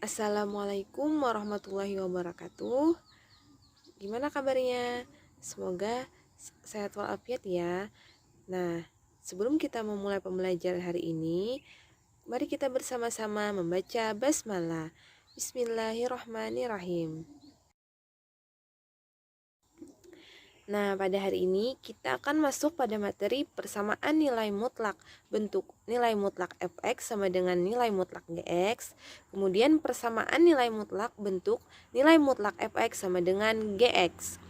Assalamualaikum warahmatullahi wabarakatuh. Gimana kabarnya? Semoga sehat walafiat ya. Nah, sebelum kita memulai pembelajaran hari ini, mari kita bersama-sama membaca basmalah. Bismillahirrahmanirrahim. Nah, pada hari ini kita akan masuk pada materi persamaan nilai mutlak. Bentuk nilai mutlak fx sama dengan nilai mutlak gx. Kemudian persamaan nilai mutlak bentuk nilai mutlak fx sama dengan gx.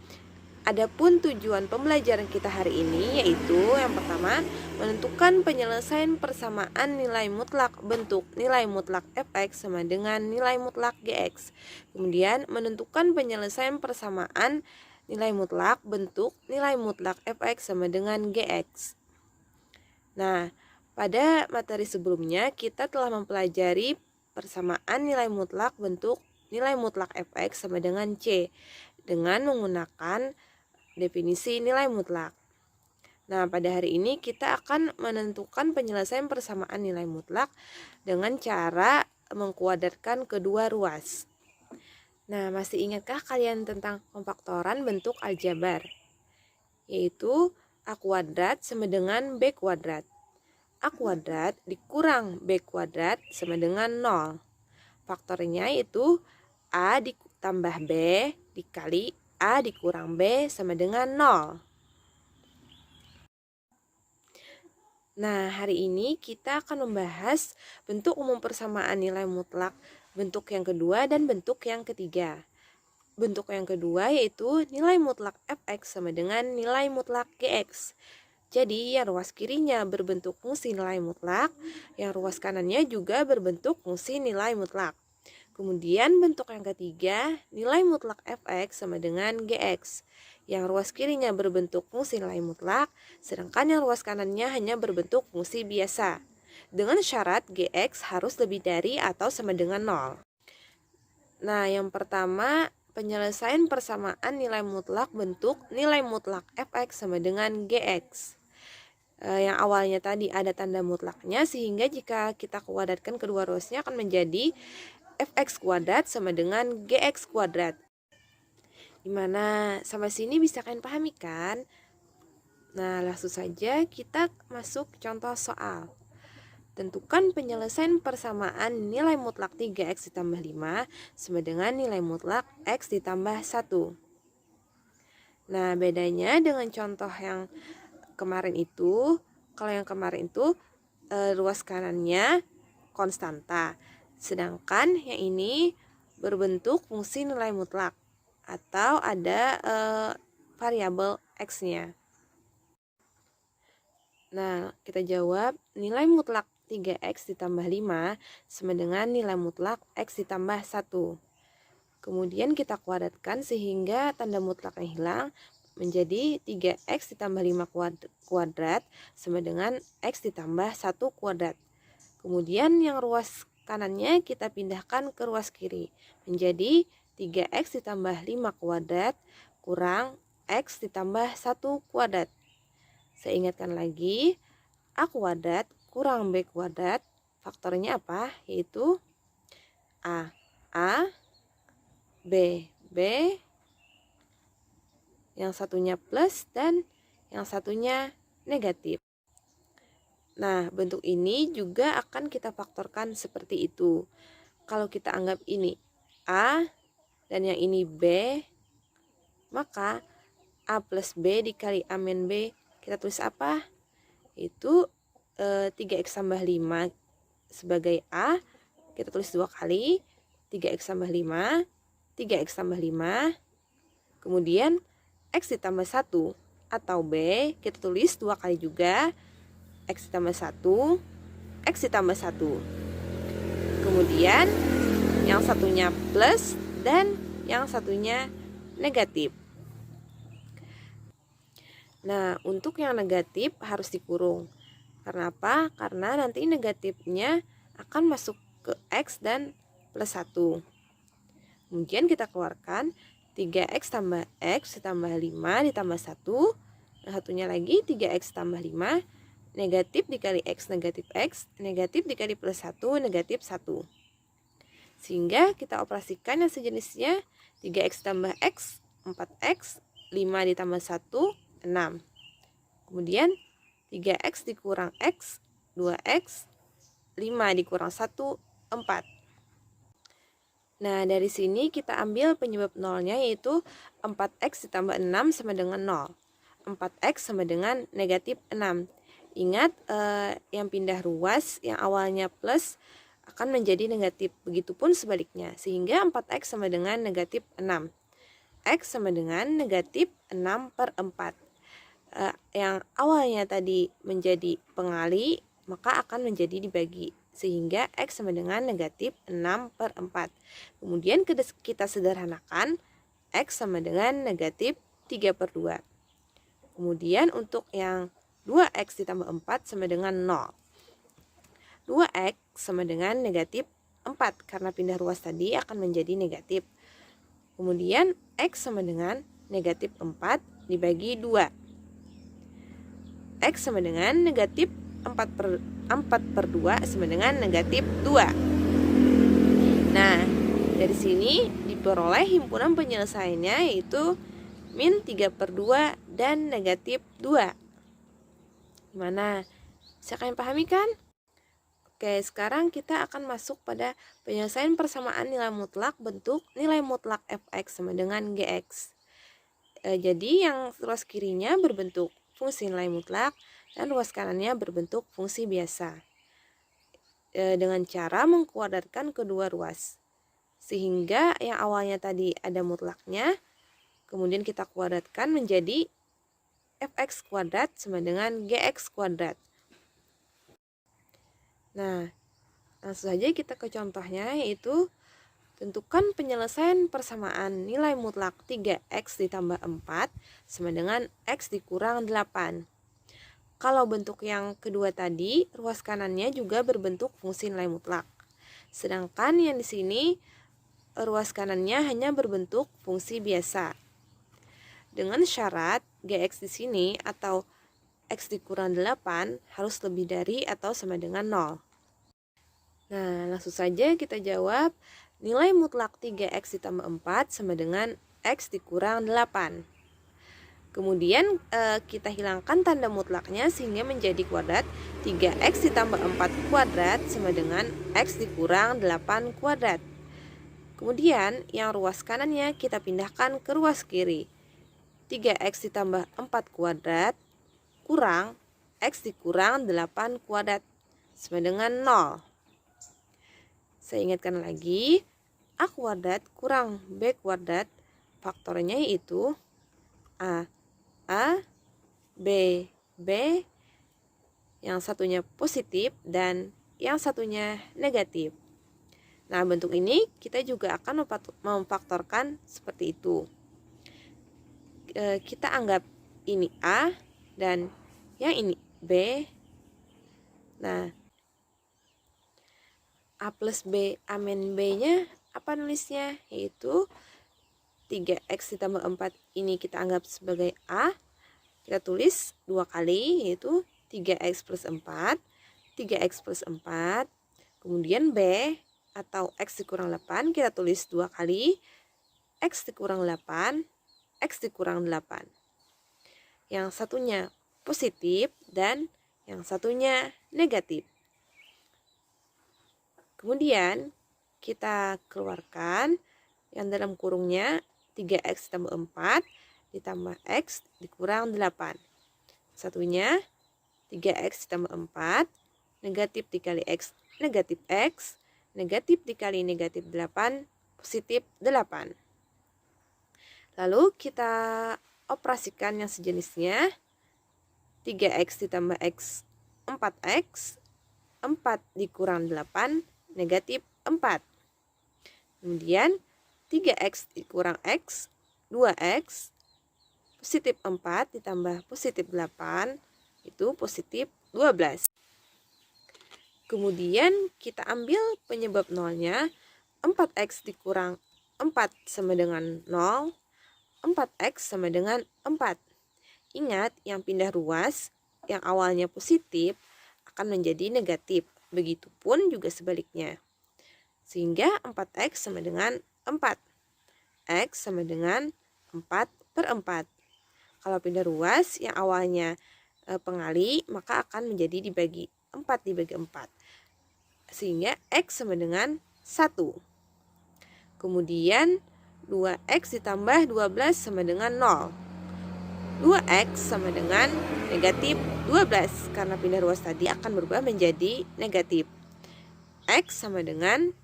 Adapun tujuan pembelajaran kita hari ini yaitu yang pertama, menentukan penyelesaian persamaan nilai mutlak bentuk nilai mutlak fx sama dengan nilai mutlak gx. Kemudian menentukan penyelesaian persamaan nilai mutlak bentuk nilai mutlak fx sama dengan gx. Nah, pada materi sebelumnya kita telah mempelajari persamaan nilai mutlak bentuk nilai mutlak fx sama dengan c dengan menggunakan definisi nilai mutlak. Nah, pada hari ini kita akan menentukan penyelesaian persamaan nilai mutlak dengan cara mengkuadratkan kedua ruas. Nah, masih ingatkah kalian tentang pemfaktoran bentuk aljabar? Yaitu A kuadrat sama dengan B kuadrat. A kuadrat dikurang B kuadrat sama dengan 0. Faktornya itu A ditambah B dikali A dikurang B sama dengan 0. Nah, hari ini kita akan membahas bentuk umum persamaan nilai mutlak, bentuk yang kedua dan bentuk yang ketiga. Bentuk yang kedua yaitu nilai mutlak fx sama dengan nilai mutlak gx. Jadi yang ruas kirinya berbentuk fungsi nilai mutlak, yang ruas kanannya juga berbentuk fungsi nilai mutlak. Kemudian bentuk yang ketiga, nilai mutlak fx sama dengan gx. Yang ruas kirinya berbentuk fungsi nilai mutlak, sedangkan yang ruas kanannya hanya berbentuk fungsi biasa. Dengan syarat gx harus lebih dari atau sama dengan 0. Nah, yang pertama, penyelesaian persamaan nilai mutlak bentuk nilai mutlak fx sama dengan gx. Yang awalnya tadi ada tanda mutlaknya, sehingga jika kita kuadratkan kedua ruasnya akan menjadi fx kuadrat sama dengan gx kuadrat. Gimana? Sampai sini bisa kalian pahami kan? Nah, langsung saja kita masuk contoh soal. Tentukan penyelesaian persamaan nilai mutlak 3x ditambah 5 sama dengan nilai mutlak x ditambah 1. Nah, bedanya dengan contoh yang kemarin itu, kalau yang kemarin itu ruas kanannya konstanta, sedangkan yang ini berbentuk fungsi nilai mutlak atau ada variabel x-nya. Nah, kita jawab nilai mutlak 3x ditambah 5 sama dengan nilai mutlak x ditambah 1. Kemudian kita kuadratkan sehingga tanda mutlaknya hilang, menjadi 3x ditambah 5 kuadrat sama dengan x ditambah 1 kuadrat. Kemudian yang ruas kanannya kita pindahkan ke ruas kiri, menjadi 3x ditambah 5 kuadrat kurang x ditambah 1 kuadrat. Saya ingatkan lagi, A kuadrat kurang B kuadrat, faktornya apa? Yaitu A B, yang satunya plus dan yang satunya negatif. Nah, bentuk ini juga akan kita faktorkan seperti itu. Kalau kita anggap ini A dan yang ini B, maka A plus B dikali A min B, kita tulis apa? Itu 3x tambah 5 sebagai A, kita tulis 2 kali, 3x tambah 5, 3x tambah 5, kemudian x ditambah 1 atau B, kita tulis 2 kali juga, x ditambah 1, x ditambah 1. Kemudian yang satunya plus dan yang satunya negatif. Nah, untuk yang negatif harus dikurung. Karena apa? Karena nanti negatifnya akan masuk ke x dan plus 1. Kemudian kita keluarkan 3x tambah x ditambah 5 ditambah 1. Yang satunya lagi 3x tambah 5. Negatif dikali x negatif x. Negatif dikali plus 1 negatif 1. Sehingga kita operasikan yang sejenisnya 3x tambah x, 4x, 5 ditambah 1, 6. Kemudian 3x dikurang x, 2x, 5 dikurang 1, 4. Nah, dari sini kita ambil penyebab nolnya, yaitu 4x ditambah 6 sama dengan 0. 4x sama dengan negatif 6. Ingat, yang pindah ruas yang awalnya plus akan menjadi negatif. Begitupun sebaliknya, sehingga 4x sama dengan negatif 6. X sama dengan negatif 6 per 4. Yang awalnya tadi menjadi pengali, maka akan menjadi dibagi. Sehingga X sama dengan negatif 6 per 4. Kemudian kita sederhanakan, X sama dengan negatif 3 per 2. Kemudian untuk yang 2X ditambah 4 sama dengan 0. 2X sama dengan negatif 4, karena pindah ruas tadi akan menjadi negatif. Kemudian X sama dengan negatif 4 dibagi 2. X sama dengan negatif 4 per 2 sama dengan negatif 2. Nah, dari sini diperoleh himpunan penyelesaiannya, yaitu min 3 per 2 dan negatif 2. Gimana? Bisa kalian pahami kan? Oke, sekarang kita akan masuk pada penyelesaian persamaan nilai mutlak bentuk nilai mutlak fx sama dengan gx. Jadi yang ruas kirinya berbentuk fungsi nilai mutlak dan ruas kanannya berbentuk fungsi biasa. Dengan cara mengkuadratkan kedua ruas. Sehingga yang awalnya tadi ada mutlaknya, kemudian kita kuadratkan menjadi fx kuadrat sama dengan gx kuadrat. Nah, langsung saja kita ke contohnya, yaitu tentukan penyelesaian persamaan nilai mutlak 3x ditambah 4 sama dengan x dikurang 8. Kalau bentuk yang kedua tadi, ruas kanannya juga berbentuk fungsi nilai mutlak. Sedangkan yang di sini, ruas kanannya hanya berbentuk fungsi biasa. Dengan syarat gx di sini atau x dikurang 8 harus lebih dari atau sama dengan 0. Nah, langsung saja kita jawab. Nilai mutlak 3x ditambah 4 sama dengan x dikurang 8. Kemudian kita hilangkan tanda mutlaknya sehingga menjadi kuadrat. 3x ditambah 4 kuadrat sama dengan x dikurang 8 kuadrat. Kemudian yang ruas kanannya kita pindahkan ke ruas kiri. 3x ditambah 4 kuadrat kurang x dikurang 8 kuadrat sama dengan 0. Saya ingatkan lagi, a kuadrat kurang b kuadrat, faktornya yaitu a, b, yang satunya positif dan yang satunya negatif. Nah, bentuk ini kita juga akan memfaktorkan seperti itu. Kita anggap ini a dan yang ini b. Nah, a plus b, a min b nya apa nulisnya? Yaitu 3x ditambah 4 ini kita anggap sebagai a. Kita tulis 2 kali, yaitu 3x plus 4. 3x plus 4. Kemudian b atau x dikurang 8 kita tulis 2 kali. X dikurang 8. X dikurang 8. Yang satunya positif dan yang satunya negatif. Kemudian kita keluarkan yang dalam kurungnya 3x ditambah 4 ditambah x dikurang 8. Satunya 3x ditambah 4, negatif dikali x, negatif x, negatif dikali negatif 8, positif 8. Lalu kita operasikan yang sejenisnya. 3x ditambah x, 4x, 4 dikurang 8, negatif 4. Kemudian 3x dikurang x, 2x, positif 4 ditambah positif 8, itu positif 12. Kemudian kita ambil penyebab nolnya, 4x dikurang 4 sama dengan 0, 4x sama dengan 4. Ingat, yang pindah ruas, yang awalnya positif, akan menjadi negatif. Begitupun juga sebaliknya. Sehingga 4X sama dengan 4. X sama dengan 4/4. Kalau pindah ruas yang awalnya pengali, maka akan menjadi dibagi 4 dibagi 4. Sehingga X sama dengan 1. Kemudian 2X ditambah 12 sama dengan 0. 2X sama dengan negatif 12. Karena pindah ruas tadi akan berubah menjadi negatif. X sama dengan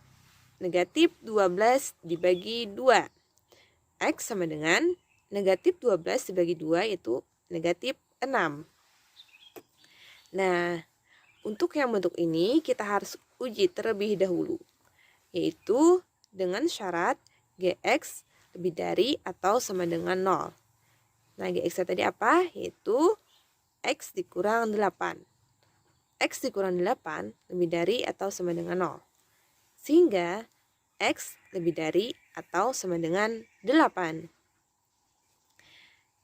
negatif 12 dibagi 2. X sama dengan negatif 12 dibagi 2 yaitu negatif 6. Nah, untuk yang bentuk ini kita harus uji terlebih dahulu, yaitu dengan syarat Gx lebih dari atau sama dengan 0. Nah, Gx tadi apa? Yaitu X dikurang 8. X dikurang 8 lebih dari atau sama dengan 0. Sehingga X lebih dari atau sama dengan 8.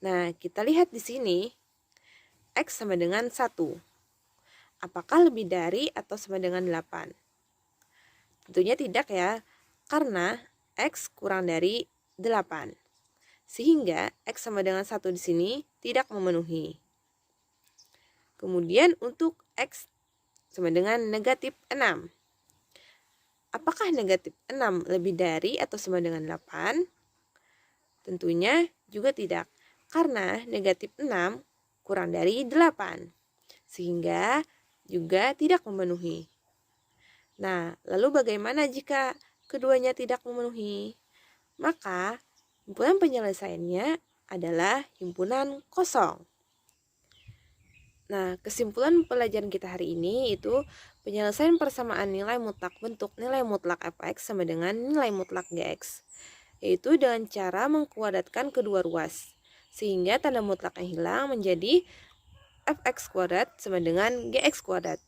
Nah, kita lihat di sini X sama dengan 1. Apakah lebih dari atau sama dengan 8? Tentunya tidak ya, karena X kurang dari 8. Sehingga X sama dengan 1 di sini tidak memenuhi. Kemudian untuk X sama dengan negatif 6. Apakah negatif 6 lebih dari atau sama dengan 8? Tentunya juga tidak, karena negatif 6 kurang dari 8. Sehingga juga tidak memenuhi. Nah, lalu bagaimana jika keduanya tidak memenuhi? Maka, himpunan penyelesaiannya adalah himpunan kosong. Nah, kesimpulan pelajaran kita hari ini itu penyelesaian persamaan nilai mutlak bentuk nilai mutlak f(x) sama dengan nilai mutlak gx, yaitu dengan cara mengkuadratkan kedua ruas, sehingga tanda mutlak yang hilang menjadi fx kuadrat sama dengan gx kuadrat.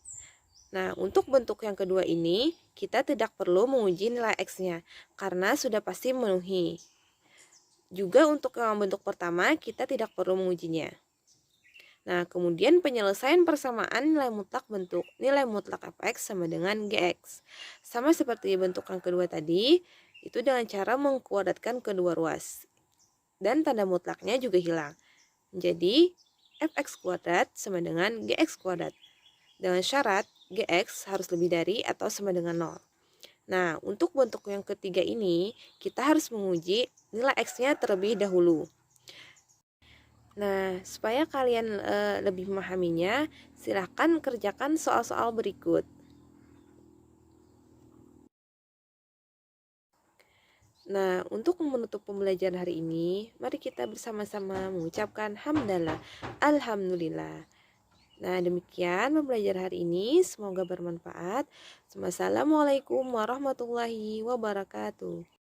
Nah, untuk bentuk yang kedua ini, kita tidak perlu menguji nilai x-nya, karena sudah pasti memenuhi. Juga untuk yang bentuk pertama, kita tidak perlu mengujinya. Nah, kemudian penyelesaian persamaan nilai mutlak bentuk nilai mutlak fx sama dengan gx. Sama seperti bentuk yang kedua tadi, itu dengan cara mengkuadratkan kedua ruas. Dan tanda mutlaknya juga hilang. Jadi, fx kuadrat sama dengan gx kuadrat. Dengan syarat gx harus lebih dari atau sama dengan 0. Nah, untuk bentuk yang ketiga ini, kita harus menguji nilai x-nya terlebih dahulu. Nah, supaya kalian lebih memahaminya, silahkan kerjakan soal-soal berikut. Nah, untuk menutup pembelajaran hari ini, mari kita bersama-sama mengucapkan hamdalah, alhamdulillah. Nah, demikian pembelajaran hari ini, semoga bermanfaat. Wassalamualaikum warahmatullahi wabarakatuh.